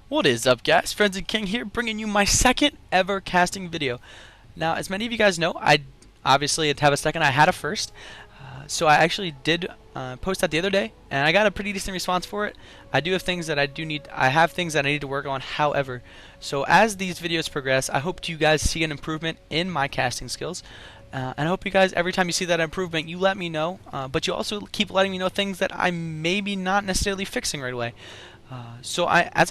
What is up, guys? FrenziedKing here, bringing you my second ever casting video. Now, as many of you guys know, I obviously have a second. I had a first, so I actually did post that the other day, and I got a pretty decent response for it. I do have things that I have things that I need to work on. However, so as these videos progress, I hope you guys see an improvement in my casting skills. And I hope you guys, every time you see that improvement, you let me know. But you also keep letting me know things that I'm maybe not necessarily fixing right away. As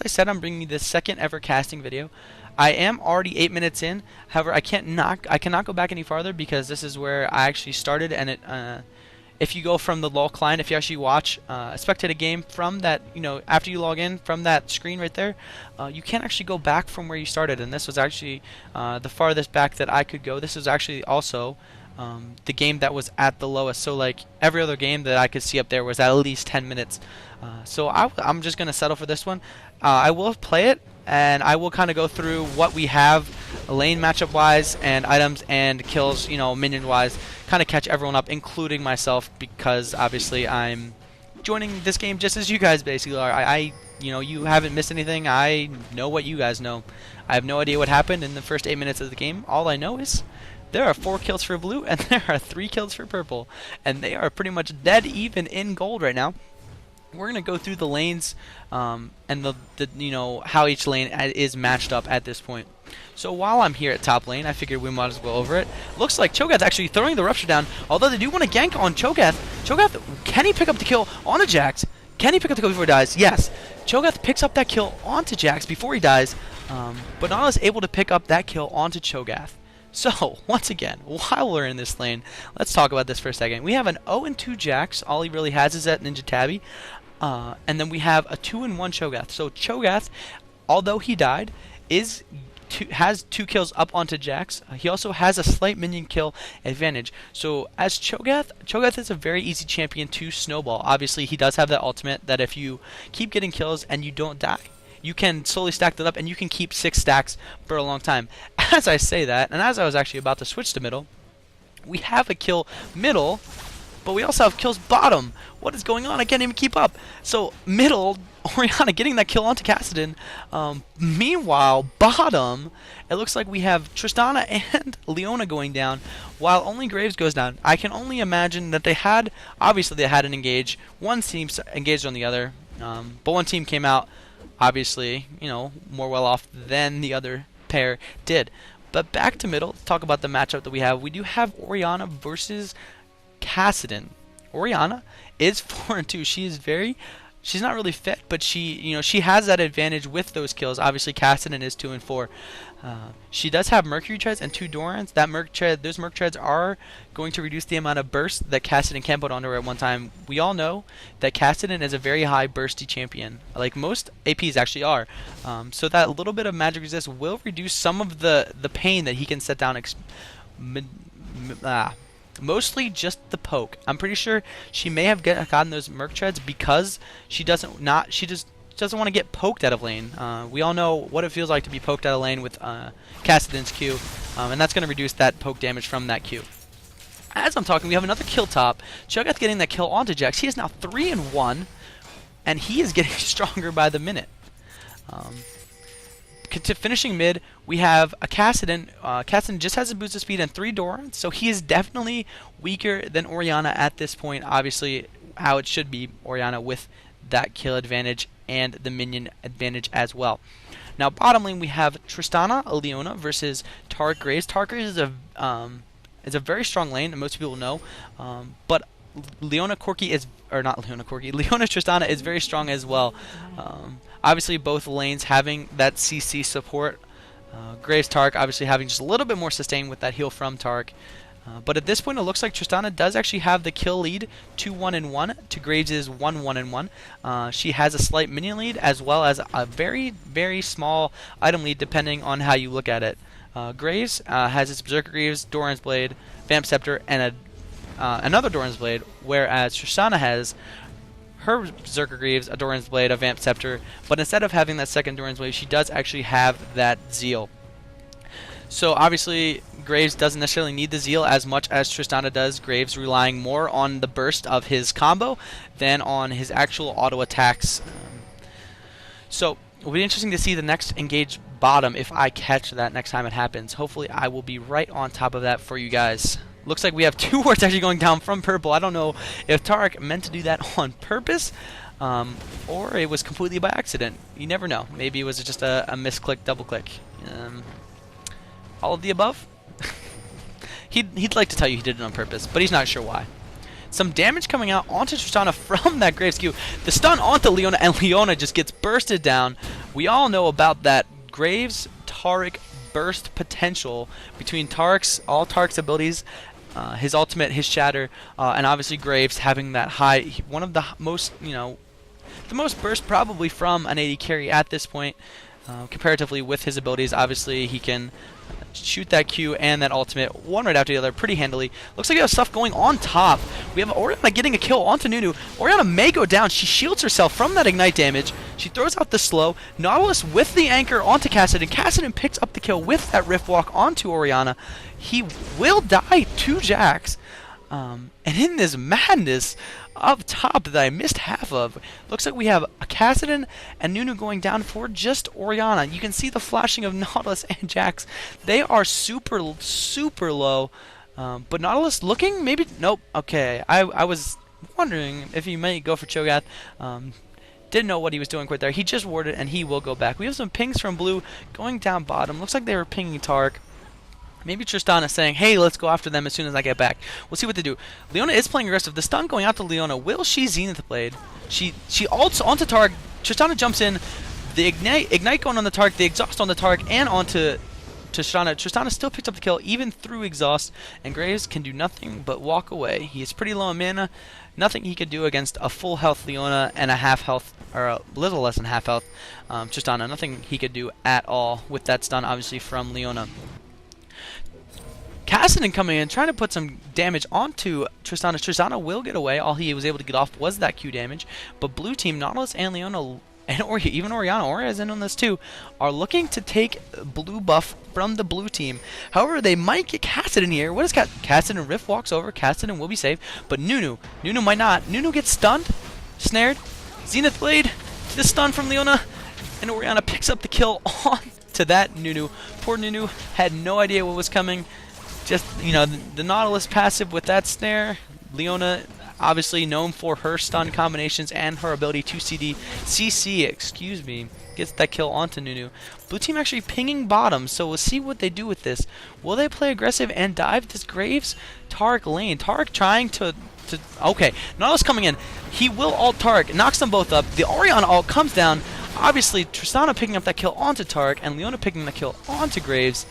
I said, I'm bringing you the second ever casting video. I am already 8 minutes in. However, I cannot go back any farther because this is where I actually started. And if you go from the LOL client, if you actually watch spectate a game from that, after you log in from that screen right there, you can't actually go back from where you started. And this was actually the farthest back that I could go. This is actually also the game that was at the lowest. So like every other game that I could see up there was at least 10 minutes. I'm just going to settle for this one. I will play it, and I will kind of go through what we have lane matchup wise and items and kills, minion wise, kind of catch everyone up, including myself, because obviously I'm joining this game just as you guys basically are. You haven't missed anything. I know what you guys know. I have no idea what happened in the first 8 minutes of the game. All I know is there are 4 kills for blue and there are 3 kills for purple, and they are pretty much dead even in gold right now. We're gonna go through the lanes and the how each lane is matched up at this point. So while I'm here at top lane, I figured we might as well go over it. Looks like Cho'Gath actually throwing the rupture down, although they do want to gank on Cho'Gath. Cho'Gath, can he pick up the kill onto Jax? Can he pick up the kill before he dies? Yes. Cho'Gath picks up that kill onto Jax before he dies, but not is able to pick up that kill onto Cho'Gath. So, once again, while we're in this lane, let's talk about this for a second. We have an 0-2 Jax. All he really has is that Ninja Tabby. And then we have a 2-1 Cho'Gath. So Cho'Gath, although he died, has 2 kills up onto Jax. He also has a slight minion kill advantage. So as Cho'Gath is a very easy champion to snowball. Obviously, he does have that ultimate that if you keep getting kills and you don't die, you can slowly stack that up and you can keep 6 stacks for a long time. As I say that, and as I was actually about to switch to middle, we have a kill middle, but we also have kills bottom. What is going on? I can't even keep up. So middle, Orianna getting that kill onto Kassadin. Meanwhile, bottom, it looks like we have Tristana and Leona going down, while only Graves goes down. I can only imagine that obviously they had an engage. One team engaged on the other, but one team came out, obviously, more well off than the other pair did. But back to middle, let's talk about the matchup that we have. We do have Orianna versus Kassadin. Orianna is 4-2. She's not really fit, but she has that advantage with those kills. Obviously, Kassadin is 2-4. She does have Mercury Treads and 2 Dorans. Those Merc Treads are going to reduce the amount of burst that Kassadin can put onto her at one time. We all know that Kassadin is a very high bursty champion, like most APs actually are. So that little bit of magic resist will reduce some of the pain that he can set down. Mostly just the poke. I'm pretty sure she may have gotten those Merc Treads because she just doesn't want to get poked out of lane. We all know what it feels like to be poked out of lane with Kassadin's Q, and that's going to reduce that poke damage from that Q. As I'm talking, we have another kill top. Cho'Gath getting that kill onto Jax. He is now 3-1, and he is getting stronger by the minute. To finishing mid, we have a Kassadin. Kassadin just has a boost of speed and 3 Dorans, so he is definitely weaker than Orianna at this point. Obviously, how it should be, Orianna with that kill advantage and the minion advantage as well. Now, bottom lane, we have Tristana, Leona versus Taric Graves. Taric Graves is a very strong lane, and most people know, but Leona Tristana is very strong as well. Obviously, both lanes having that CC support. Graves Taric obviously having just a little bit more sustain with that heal from Taric. But at this point, it looks like Tristana does actually have the kill lead, 2-1-1 to Graves' 1-1-1. She has a slight minion lead as well as a very, very small item lead depending on how you look at it. Graves has its Berserker Greaves, Doran's Blade, Vamp Scepter, and another Doran's Blade, whereas Tristana has her Berserker Greaves, a Doran's Blade, a Vamp Scepter, but instead of having that second Doran's Blade, she does actually have that Zeal. So obviously, Graves doesn't necessarily need the Zeal as much as Tristana does. Graves relying more on the burst of his combo than on his actual auto attacks. So it'll be interesting to see the next engage bottom if I catch that next time it happens. Hopefully I will be right on top of that for you guys. Looks like we have 2 wards actually going down from purple. I don't know if Tarek meant to do that on purpose, or it was completely by accident. You never know. Maybe it was just a misclick, double click. All of the above? He'd like to tell you he did it on purpose, but he's not sure why. Some damage coming out onto Tristana from that Graves Q. The stun onto Leona, and Leona just gets bursted down. We all know about that Graves Tarek burst potential between all Tarek's abilities, his ultimate, his shatter, and obviously Graves having that high, one of the most, the most burst probably from an AD carry at this point, comparatively with his abilities. Obviously he can shoot that Q and that ultimate one right after the other pretty handily. Looks like we have stuff going on top. We have Orianna getting a kill onto Nunu. Orianna may go down. She shields herself from that ignite damage. She throws out the slow. Nautilus with the anchor onto Kassadin. Kassadin picks up the kill with that Rift Walk onto Orianna. He will die to Jax. And in this madness up top that I missed half of, looks like we have a Kassadin and Nunu going down for just Orianna. You can see the flashing of Nautilus and Jax. They are super low. But Nautilus looking, maybe, nope, okay. I was wondering if he might go for Cho'Gath. Didn't know what he was doing quite there. He just warded and he will go back. We have some pings from blue going down bottom. Looks like they were pinging Tark. Maybe Tristana saying, hey, let's go after them as soon as I get back. We'll see what they do. Leona is playing aggressive. The stun going out to Leona. Will she Zenith Blade? She ults onto Tark. Tristana jumps in. The ignite going on the Tark. The exhaust on the Tark and onto Tristana. Tristana still picks up the kill even through exhaust. And Graves can do nothing but walk away. He is pretty low on mana. Nothing he could do against a full health Leona and a half health, or a little less than half health Tristana. Nothing he could do at all with that stun, obviously, from Leona. Kassadin coming in, trying to put some damage onto Tristana. Tristana will get away. All he was able to get off was that Q damage. But blue team, Nautilus and Leona, and even Orianna is in on this too, are looking to take blue buff from the blue team. However, they might get Kassadin here. What is Kassadin? Rift walks over. Kassadin will be safe. But Nunu might not. Nunu gets stunned, snared. Zenith Blade to the stun from Leona. And Orianna picks up the kill on to that Nunu. Poor Nunu had no idea what was coming. Just, the Nautilus passive with that snare. Leona, obviously known for her stun combinations and her ability to CC, gets that kill onto Nunu. Blue team actually pinging bottom, so we'll see what they do with this. Will they play aggressive and dive this Graves Tark lane? Tark trying to okay, Nautilus coming in. He will ult Tark, knocks them both up. The Orianna ult comes down. Obviously, Tristana picking up that kill onto Tark, and Leona picking the kill onto Graves.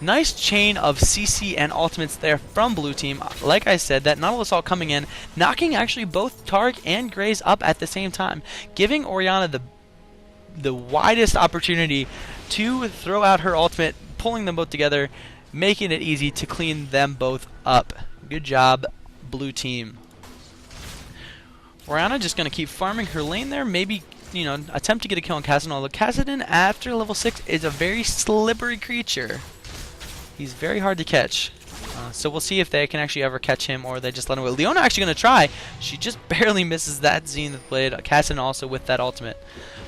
Nice chain of CC and ultimates there from blue team. Like I said, that Nautilus all coming in, knocking actually both Tark and Graves up at the same time, giving Orianna the widest opportunity to throw out her ultimate, pulling them both together, making it easy to clean them both up. Good job, blue team. Orianna just going to keep farming her lane there, maybe attempt to get a kill on Kassadin. Although Kassadin, after level 6, is a very slippery creature. He's very hard to catch. So we'll see if they can actually ever catch him or they just let him go. Leona actually going to try. She just barely misses that Zenith Blade. Kassadin also with that ultimate.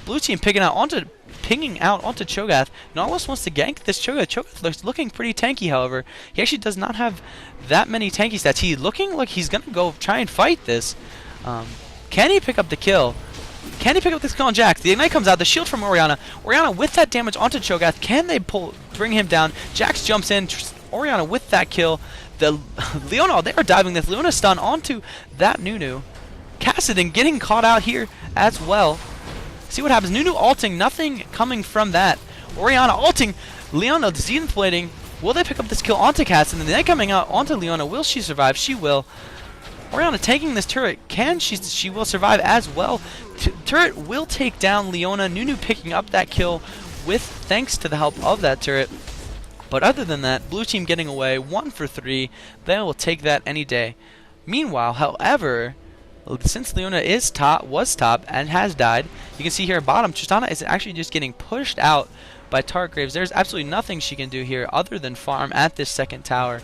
Blue team pinging out onto Cho'Gath. Nautilus wants to gank this Cho'Gath. Cho'Gath looks looking pretty tanky, however. He actually does not have that many tanky stats. He's looking like he's going to go try and fight this. Can he pick up the kill? Can he pick up this kill on Jax? The ignite comes out. The shield from Orianna. Orianna with that damage onto Cho'Gath. Can they bring him down? Jax jumps in. Orianna with that kill. The Leona, they are diving this. Leona stun onto that Nunu. Kassadin getting caught out here as well. See what happens. Nunu ulting. Nothing coming from that. Orianna ulting. Leona Zenith blading. Will they pick up this kill onto Kassadin? And then coming out onto Leona. Will she survive? She will. Orianna taking this turret. She will survive as well. Turret will take down Leona. Nunu picking up that kill thanks to the help of that turret. But other than that, blue team getting away 1 for 3. They will take that any day. Meanwhile, however, since Leona was top and has died, you can see here at bottom, Tristana is actually just getting pushed out by Tark Graves. There's absolutely nothing she can do here other than farm at this second tower.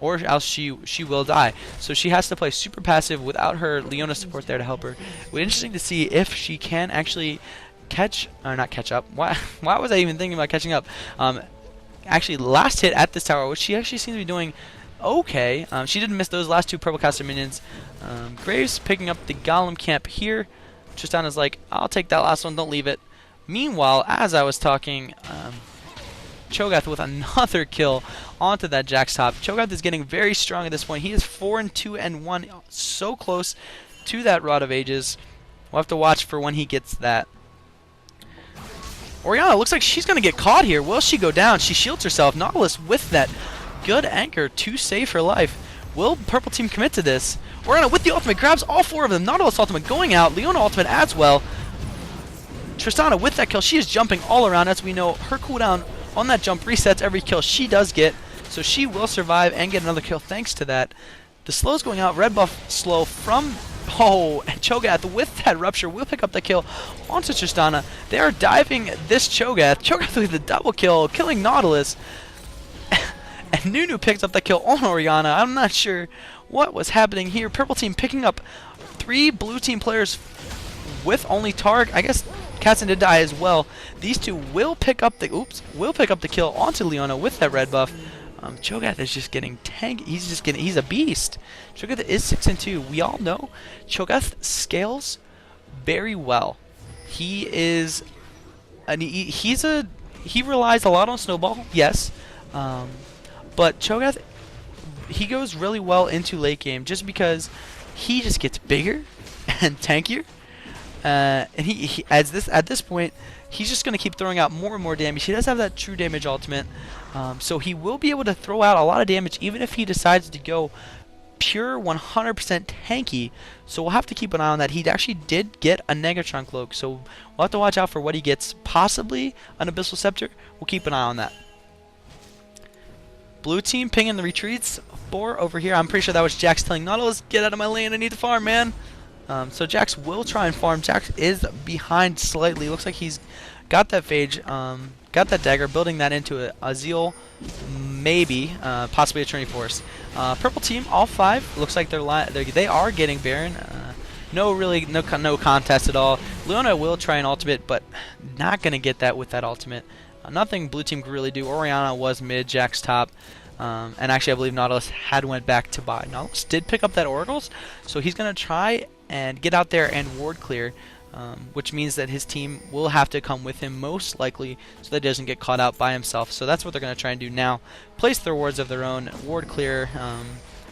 Or else she will die. So she has to play super passive without her Leona support there to help her. It'll be interesting to see if she can actually not catch up. Why was I even thinking about catching up? Actually, last hit at this tower, which she actually seems to be doing okay. She didn't miss those last two purple caster minions. Graves picking up the golem camp here. Tristana's like, I'll take that last one, don't leave it. Meanwhile, as I was talking, Cho'Gath with another kill onto that Jax top. Cho'Gath is getting very strong at this point. He is 4-2-1, so close to that Rod of Ages. We'll have to watch for when he gets that. Orianna looks like she's going to get caught here. Will she go down? She shields herself. Nautilus with that good anchor to save her life. Will purple team commit to this? Orianna with the ultimate grabs all four of them. Nautilus ultimate going out. Leona ultimate as well. Tristana with that kill. She is jumping all around. As we know, her cooldown on that jump resets every kill she does get. So she will survive and get another kill thanks to that. The slow's going out. Red buff slow from... Oh, and Cho'Gath with that rupture will pick up the kill onto Tristana. They are diving this Cho'Gath. Cho'Gath with the double kill, killing Nautilus. And Nunu picks up the kill on Orianna. I'm not sure what was happening here. Purple team picking up 3 blue team players with only Targ. I guess Katzen did die as well. These two will pick up the kill onto Leona with that red buff. Cho'Gath is just getting tanky. He's a beast. Cho'Gath is 6-2. We all know Cho'Gath scales very well. He relies a lot on snowball, yes. But Cho'Gath, he goes really well into late game just because he just gets bigger and tankier. And at this point, he's just going to keep throwing out more and more damage. He does have that true damage ultimate, so he will be able to throw out a lot of damage even if he decides to go pure 100% tanky. So we'll have to keep an eye on that. He actually did get a Negatron Cloak, so we'll have to watch out for what he gets. Possibly an Abyssal Scepter. We'll keep an eye on that. Blue team pinging the retreats. 4 over here. I'm pretty sure that was Jax telling Nautilus, get out of my lane, I need to farm, man. So Jax will try and farm. Jax is behind slightly. Looks like he's got that Phage, got that dagger, building that into a Zeal, maybe, possibly a Trinity Force. Purple team, all 5. Looks like they are getting Baron. No contest at all. Leona will try an ultimate, but not gonna get that with that ultimate. Nothing blue team could really do. Orianna was mid, Jax top. And actually I believe Nautilus had went back to buy. Nautilus did pick up that Oracles, so he's going to try and get out there and ward clear, which means that his team will have to come with him most likely so that he doesn't get caught out by himself. So that's what they're going to try and do now. Place their wards of their own, ward clear.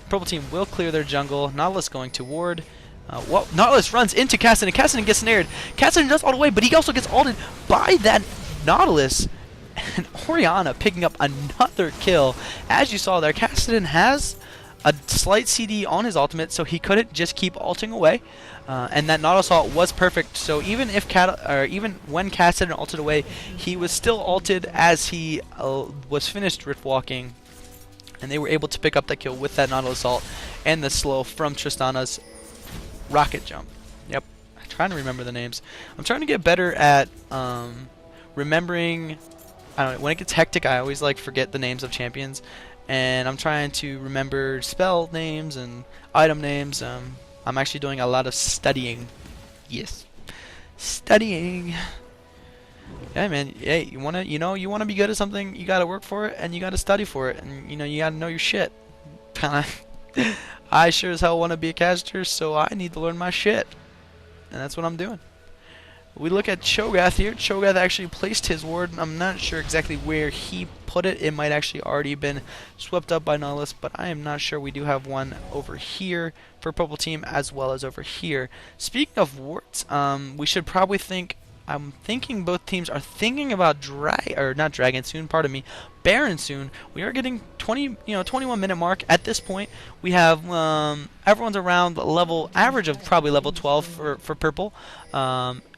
Purple team will clear their jungle. Nautilus going to ward. Nautilus runs into Kasten, and Kasten gets snared. Kasten does all the way, but he also gets ulted by that Nautilus. And Orianna picking up another kill. As you saw there, Kasten has a slight CD on his ultimate, so he couldn't just keep ulting away. And that Nautilus ult was perfect. So even if even when Kasten ulted away, he was still ulted as he was finished rift walking, and they were able to pick up that kill with that Nautilus ult and the slow from Tristana's rocket jump. Yep, I'm trying to remember the names. I'm trying to get better at remembering. I don't know, when it gets hectic, I always forget the names of champions, and I'm trying to remember spell names and item names. I'm actually doing a lot of studying. Yes, studying. Yeah, man. Hey, you wanna be good at something, you gotta work for it, and you gotta study for it, and you gotta know your shit. I sure as hell want to be a caster, so I need to learn my shit, and that's what I'm doing. We look at Cho'Gath here. Cho'Gath actually placed his ward. I'm not sure exactly where he put it. It might actually already been swept up by Nautilus, but I am not sure. We do have one over here for purple team as well as over here. Speaking of wards, we should probably think. I'm thinking both teams are thinking about not Dragon soon. Pardon me, Baron soon. We are getting 21-minute mark at this point. We have everyone's around the average of probably level 12 for purple.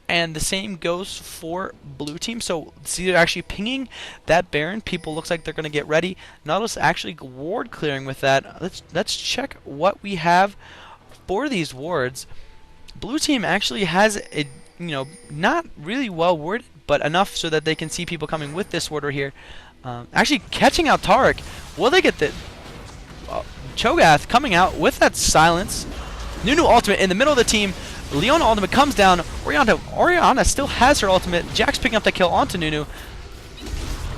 And the same goes for blue team. So see, they're actually pinging that Baron. People looks like they're going to get ready. Nautilus actually ward clearing with that. Let's check what we have for these wards. Blue team actually has a not really well worded, but enough so that they can see people coming with this warder here. Actually catching out Taric. Will they get the Cho'Gath coming out with that silence? Nunu ultimate in the middle of the team. Leona ultimate comes down. Oriana still has her ultimate. Jax picking up the kill onto Nunu.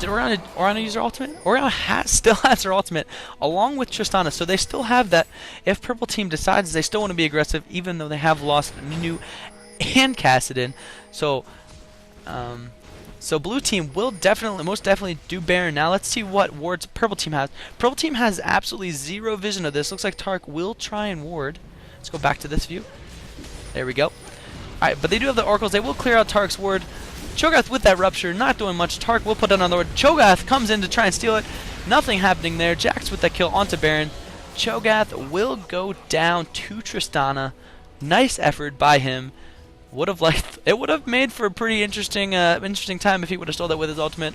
Did Oriana use her ultimate? Oriana still has her ultimate along with Tristana, so they still have that. If Purple Team decides they still want to be aggressive, even though they have lost Nunu and Kassadin, so Blue Team will most definitely do Baron. Now let's see what wards Purple Team has. Purple Team has absolutely zero vision of this. Looks like Tark will try and ward. Let's go back to this view. There we go. Alright, but they do have the oracles. They will clear out Tark's ward. Cho'Gath with that rupture, not doing much. Tark will put down another ward. Cho'Gath comes in to try and steal it. Nothing happening there. Jax with that kill onto Baron. Cho'Gath will go down to Tristana. Nice effort by him. It would have made for a pretty interesting time if he would have stole that with his ultimate.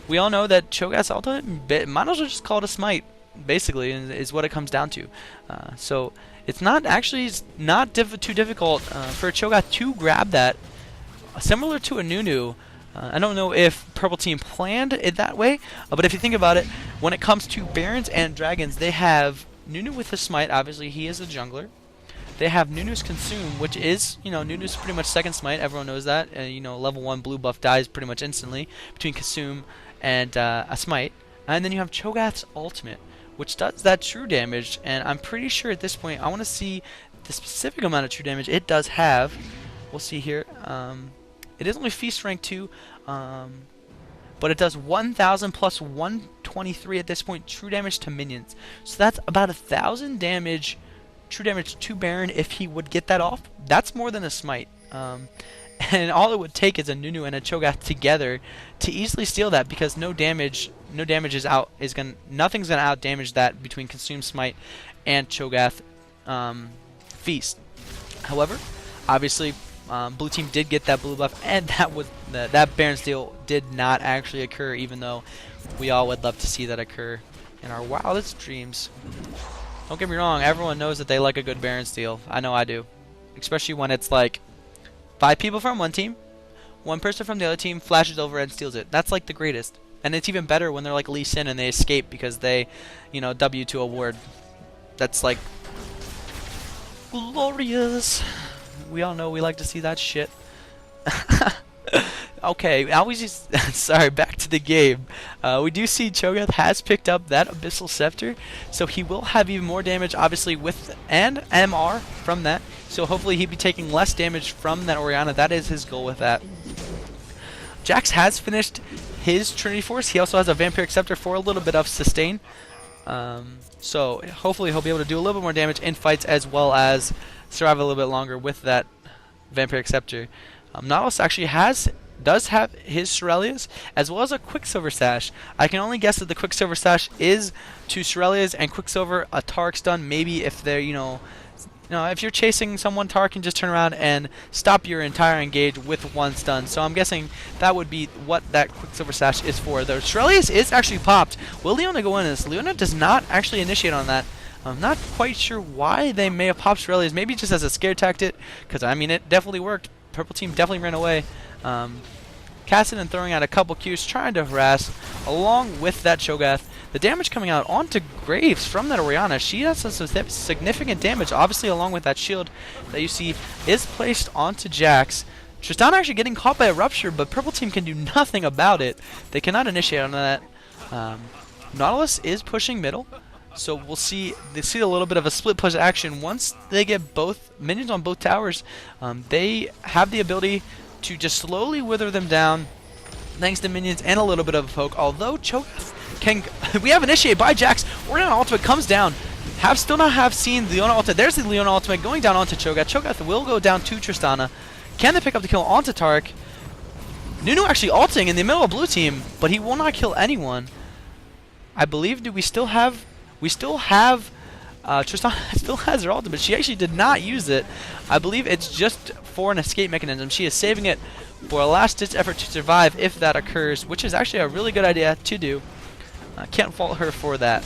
We all know that Cho'Gath's ultimate might as well just call it a smite, basically, is what it comes down to. So it's not too difficult for Cho'Gath to grab that. Similar to a Nunu. I don't know if Purple Team planned it that way, but if you think about it, when it comes to Barons and Dragons, they have Nunu with his smite. Obviously, he is a jungler. They have Nunu's Consume, which is, Nunu's pretty much second smite. Everyone knows that. Level 1 blue buff dies pretty much instantly between Consume and a smite. And then you have Cho'Gath's ultimate, which does that true damage. And I'm pretty sure at this point, I want to see the specific amount of true damage it does have. We'll see here. It is only Feast rank 2, but it does 1,000 plus 123 at this point true damage to minions. So that's about 1,000 damage, true damage to Baron if he would get that off. That's more than a smite. And all it would take is a Nunu and a Cho'Gath together to easily steal that, because nothing's gonna out damage that between Consume Smite and Cho'Gath Feast. However, obviously, Blue Team did get that blue buff, and that Baron steal did not actually occur, even though we all would love to see that occur in our wildest dreams. Don't get me wrong, everyone knows that they like a good Baron steal. I know I do. Especially when it's like 5 people from one team, 1 person from the other team flashes over and steals it. That's like the greatest. And it's even better when they're like Lee Sin and they escape because they, W to a ward. That's like glorious. We all know we like to see that shit. Okay, I was just sorry. Back to the game. We do see Cho'Gath has picked up that Abyssal Scepter, so he will have even more damage, obviously, and MR from that. So hopefully he'll be taking less damage from that Oriana. That is his goal with that. Jax has finished his Trinity Force. He also has a Vampiric Scepter for a little bit of sustain. So hopefully he'll be able to do a little bit more damage in fights, as well as survive a little bit longer with that Vampiric Scepter. Nautilus actually does have his Shurelya's, as well as a Quicksilver Sash. I can only guess that the Quicksilver Sash is to Shurelya's and Quicksilver a Tark stun. Maybe if they're, if you're chasing someone, Tark can just turn around and stop your entire engage with 1 stun. So I'm guessing that would be what that Quicksilver Sash is for. The Shurelya's is actually popped. Will Leona go in this? Leona does not actually initiate on that. I'm not quite sure why they may have popped Shurelya's. Maybe just as a scare tactic, because I mean it definitely worked. Purple Team definitely ran away. Kassadin throwing out a couple Qs, trying to harass, along with that Cho'Gath. The damage coming out onto Graves from that Oriana. She has some significant damage, obviously, along with that shield that you see is placed onto Jax. Tristana actually getting caught by a Rupture, but Purple Team can do nothing about it. They cannot initiate on that. Nautilus is pushing middle. So we'll see a little bit of a split push action. Once they get both minions on both towers, they have the ability to just slowly wither them down thanks to minions and a little bit of a poke. Although Cho'Gath can... we have initiate by Jax. Oriana ultimate comes down. Still not have seen the Leona ultimate. There's the Leona ultimate going down onto Cho'Gath. Cho'Gath will go down to Tristana. Can they pick up the kill onto Tark? Nunu actually ulting in the middle of Blue Team, but he will not kill anyone. I believe, we still have Tristana still has her ultimate. She actually did not use it. I believe it's just for an escape mechanism. She is saving it for a last-ditch effort to survive if that occurs, which is actually a really good idea to do. Can't fault her for that.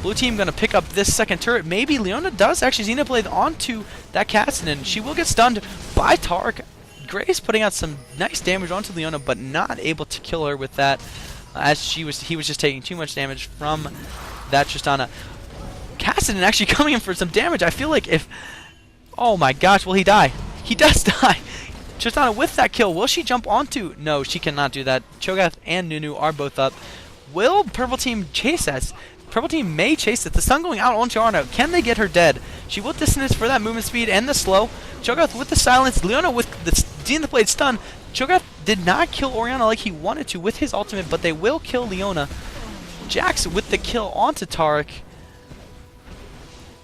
Blue Team going to pick up this second turret. Maybe Leona does actually Xenoblade onto that Kassadin. She will get stunned by Tark. Grace putting out some nice damage onto Leona, but not able to kill her with that, as he was just taking too much damage from that Tristana. Kassadin actually coming in for some damage. I feel like if Oh my gosh, will he die? He does die. Tristana with that kill. Will she jump onto? No, she cannot do that. Cho'Gath and Nunu are both up. Will Purple Team chase us? Purple Team may chase it. The stun going out onto Arna. Can they get her dead? She will dissonance for that movement speed and the slow. Cho'Gath with the silence. Leona with the D in the blade stun. Cho'Gath did not kill Orianna like he wanted to with his ultimate, but they will kill Leona. Jax with the kill onto Taric.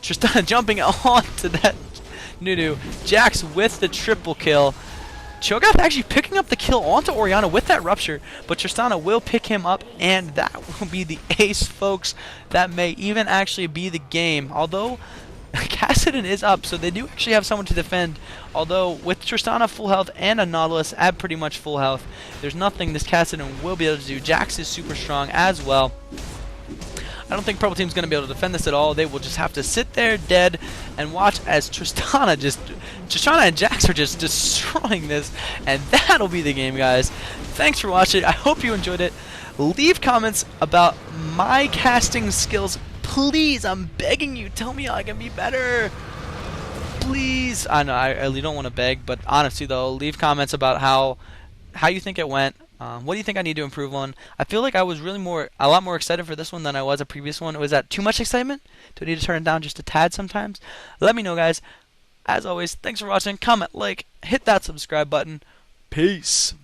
Tristana jumping onto that Nunu. Jax with the triple kill. Cho'Gath actually picking up the kill onto Orianna with that rupture, but Tristana will pick him up, and that will be the ace, folks. That may even actually be the game. Although Kassadin is up, so they do actually have someone to defend. Although with Tristana full health and a Nautilus at pretty much full health, there's nothing this Kassadin will be able to do. Jax is super strong as well. I don't think Purple Team's going to be able to defend this at all. They will just have to sit there dead and watch as Tristana and Jax are just destroying this. And that'll be the game, guys. Thanks for watching. I hope you enjoyed it. Leave comments about my casting skills. Please, I'm begging you. Tell me how I can be better. Please. I know, I really don't want to beg, but honestly, though, leave comments about how you think it went. What do you think I need to improve on? I feel like I was really a lot more excited for this one than I was a previous one. Was that too much excitement? Do I need to turn it down just a tad sometimes? Let me know, guys. As always, thanks for watching. Comment, like, hit that subscribe button. Peace.